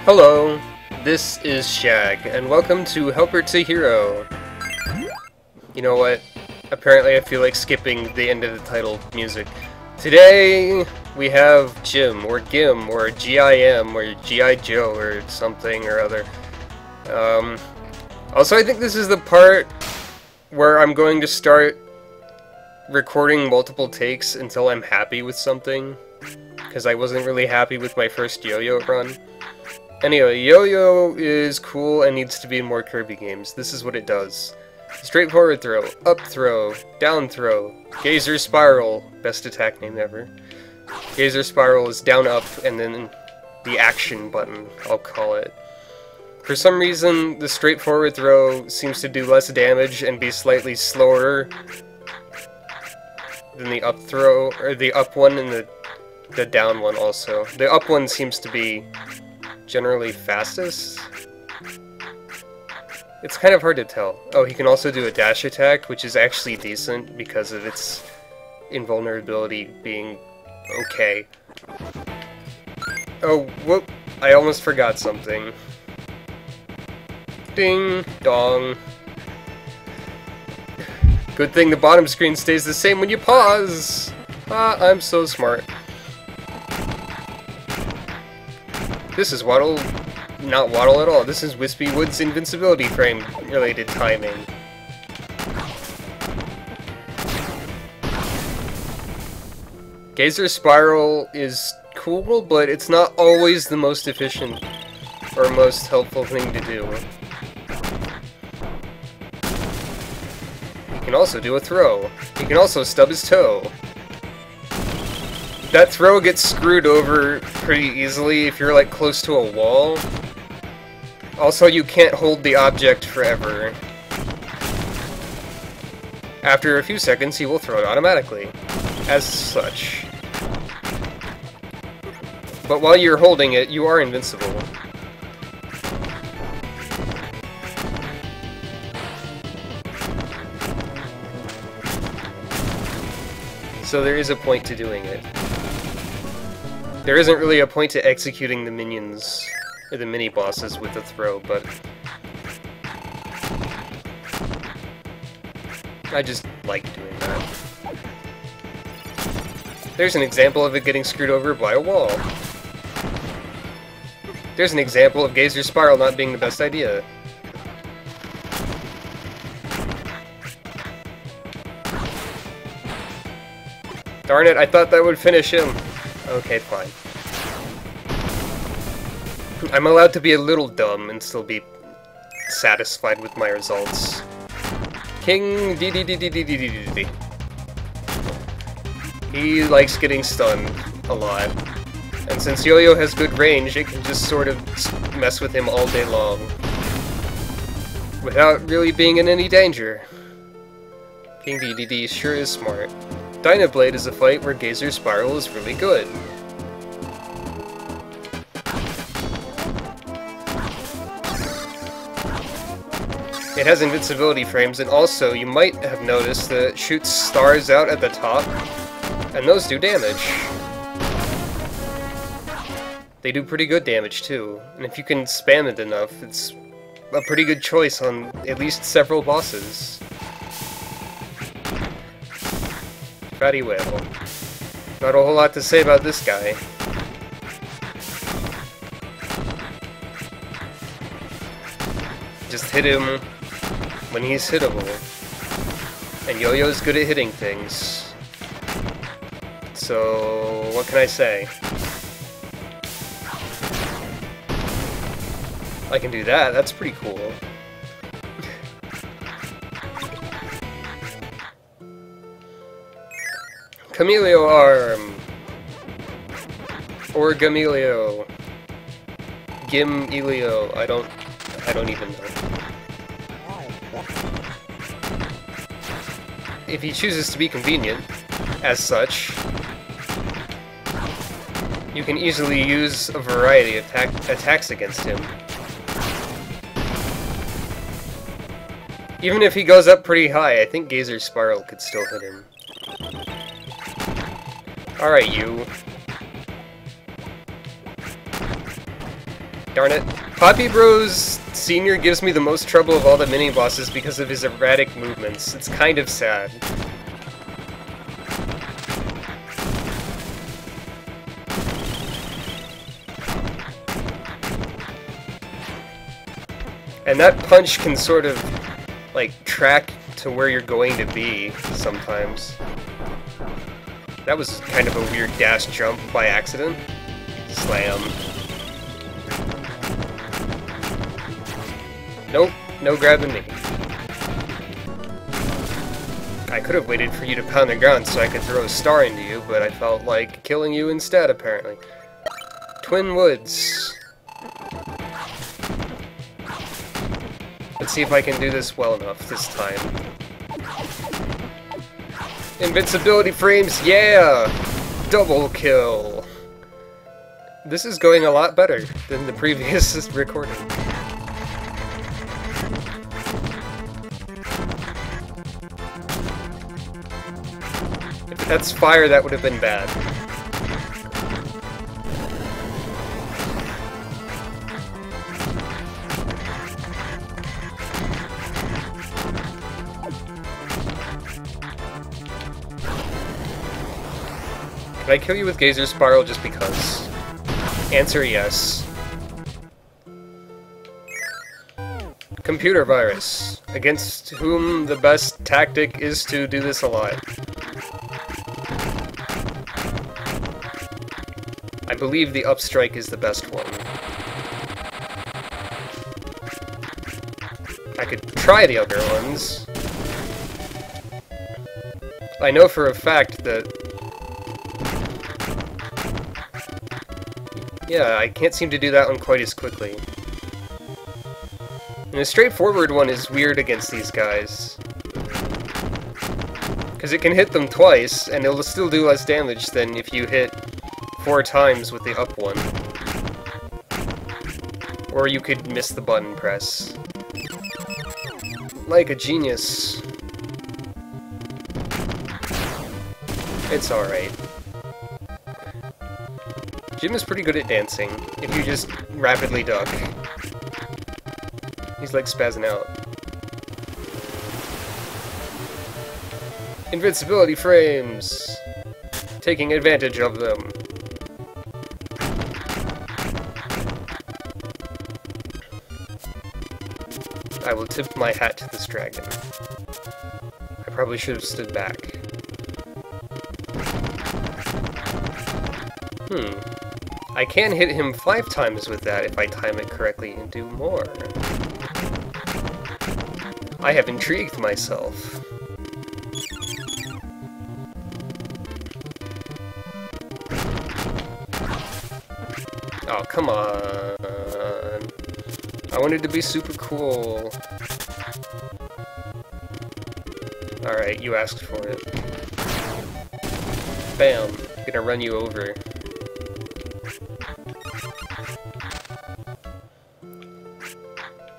Hello, this is Shag, and welcome to Helper to Hero. You know what? Apparently I feel like skipping the end of the title music. Today, we have Jim, or Gim, or GIM, or G.I. Joe, or something or other. Also, I think this is the part where I'm going to start recording multiple takes until I'm happy with something, because I wasn't really happy with my first Yo-Yo run. Anyway, Yo-Yo is cool and needs to be in more Kirby games. This is what it does. Straightforward throw, up throw, down throw, Gazer Spiral, best attack name ever. Gazer Spiral is down up and then the action button, I'll call it. For some reason, the straightforward throw seems to do less damage and be slightly slower than the up throw, or the up one and the down one also. The up one seems to be generally fastest? It's kind of hard to tell. Oh, he can also do a dash attack, which is actually decent because of its invulnerability being okay. Oh, whoop! I almost forgot something. Ding dong. Good thing the bottom screen stays the same when you pause! Ah, I'm so smart. This is Waddle... not Waddle at all. This is Wispy Wood's invincibility frame related timing. Gazer Spiral is cool, but it's not always the most efficient or most helpful thing to do. He can also do a throw. He can also stub his toe. That throw gets screwed over pretty easily if you're like close to a wall. Also, you can't hold the object forever. After a few seconds, he will throw it automatically, as such. But while you're holding it, you are invincible. So there is a point to doing it. There isn't really a point to executing the minions, or the mini-bosses with the throw, but I just like doing that. There's an example of it getting screwed over by a wall. There's an example of Gazer Spiral not being the best idea. Darn it, I thought that would finish him. Okay, fine. I'm allowed to be a little dumb and still be satisfied with my results. King D. He likes getting stunned a lot. And since Yo-Yo has good range, it can just sort of mess with him all day long. Without really being in any danger. King D sure is smart. Dynablade is a fight where Gazer Spiral is really good. It has invincibility frames, and also, you might have noticed that it shoots stars out at the top, and those do damage. They do pretty good damage, too, and if you can spam it enough, it's a pretty good choice on at least several bosses. Fatty whale. Not a whole lot to say about this guy. Just hit him when he's hittable. And Yo-Yo's good at hitting things. So, what can I say? I can do that, that's pretty cool. Camelio Arm! Or Gamelio. Gim-elio, I don't even know. If he chooses to be convenient, as such, you can easily use a variety of attacks against him. Even if he goes up pretty high, I think Gazer Spiral could still hit him. Alright, you. Darn it. Poppy Bros Sr. gives me the most trouble of all the mini-bosses because of his erratic movements. It's kind of sad. And that punch can sort of, like, track to where you're going to be sometimes. That was kind of a weird dash jump by accident. Slam. Nope, no grabbing me. I could have waited for you to pound the ground so I could throw a star into you, but I felt like killing you instead, apparently. Twin Woods. Let's see if I can do this well enough this time. Invincibility frames, yeah! Double kill! This is going a lot better than the previous recording. If that's fire, that would have been bad. Can I kill you with Geyser Spiral just because? Answer yes. Computer virus. Against whom the best tactic is to do this a lot. I believe the up strike is the best one. I could try the other ones. I know for a fact that... Yeah, I can't seem to do that one quite as quickly. And a straightforward one is weird against these guys. Because it can hit them twice, and it'll still do less damage than if you hit 4 times with the up one. Or you could miss the button press. Like a genius. It's alright. Jim is pretty good at dancing, if you just rapidly duck. He's like spazzing out. Invincibility frames! Taking advantage of them. I will tip my hat to this dragon. I probably should have stood back. I can hit him 5 times with that if I time it correctly and do more. I have intrigued myself. Oh, come on. I wanted to be super cool. Alright, you asked for it. Bam. Gonna run you over.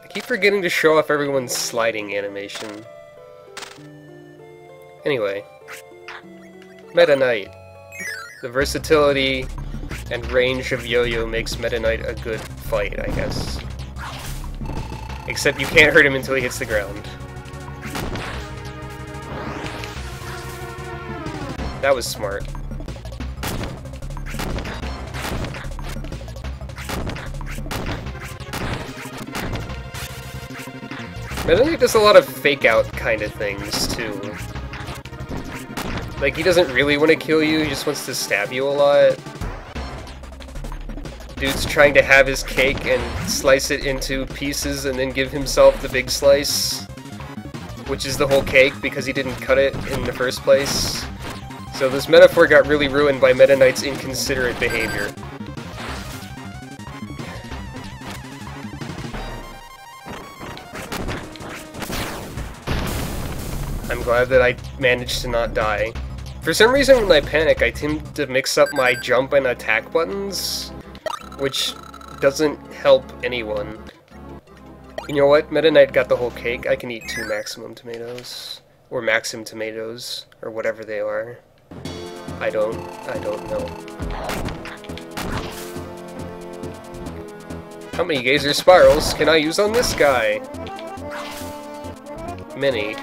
I keep forgetting to show off everyone's sliding animation. Anyway. Meta Knight. The versatility and range of Yo-Yo makes Meta Knight a good fight, I guess. Except you can't hurt him until he hits the ground. That was smart. Meta Knight does a lot of fake-out kind of things, too. Like, he doesn't really want to kill you, he just wants to stab you a lot. Dude's trying to have his cake and slice it into pieces and then give himself the big slice, which is the whole cake because he didn't cut it in the first place. So this metaphor got really ruined by Meta Knight's inconsiderate behavior. I'm glad that I managed to not die. For some reason when I panic, I tend to mix up my jump and attack buttons, which doesn't help anyone. You know what? Meta Knight got the whole cake. I can eat 2 maximum tomatoes. Or maxim tomatoes, or whatever they are. I don't know. How many Gazer Spirals can I use on this guy? Many.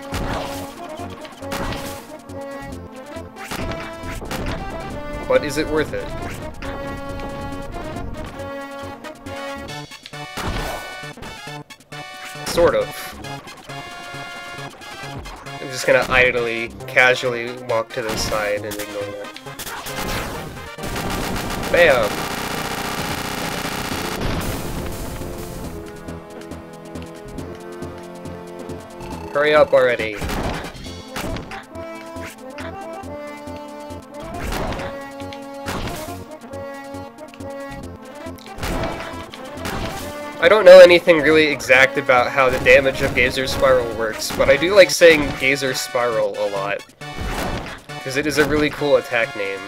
But is it worth it? Sort of. I'm just gonna idly, casually walk to the side and ignore that. Bam! Hurry up already. I don't know anything really exact about how the damage of Gazer Spiral works, but I do like saying Gazer Spiral a lot, because it is a really cool attack name.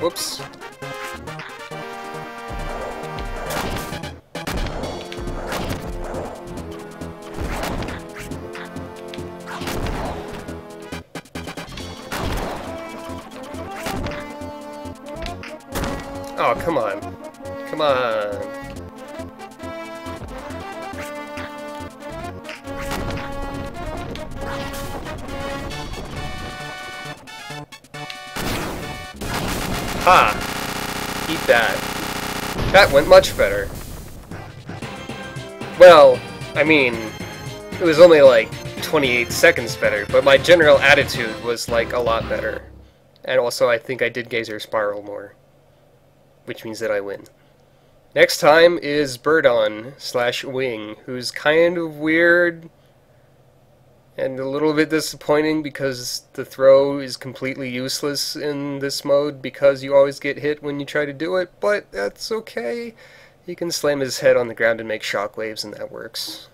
Whoops. Oh, come on. Come on. Ha! Eat that. That went much better. Well, I mean, it was only like 28 seconds better, but my general attitude was like a lot better. And also I think I did Gazer Spiral more, which means that I win. Next time is Birdon/Wing, who's kind of weird and a little bit disappointing because the throw is completely useless in this mode because you always get hit when you try to do it, but that's okay. He can slam his head on the ground and make shockwaves and that works.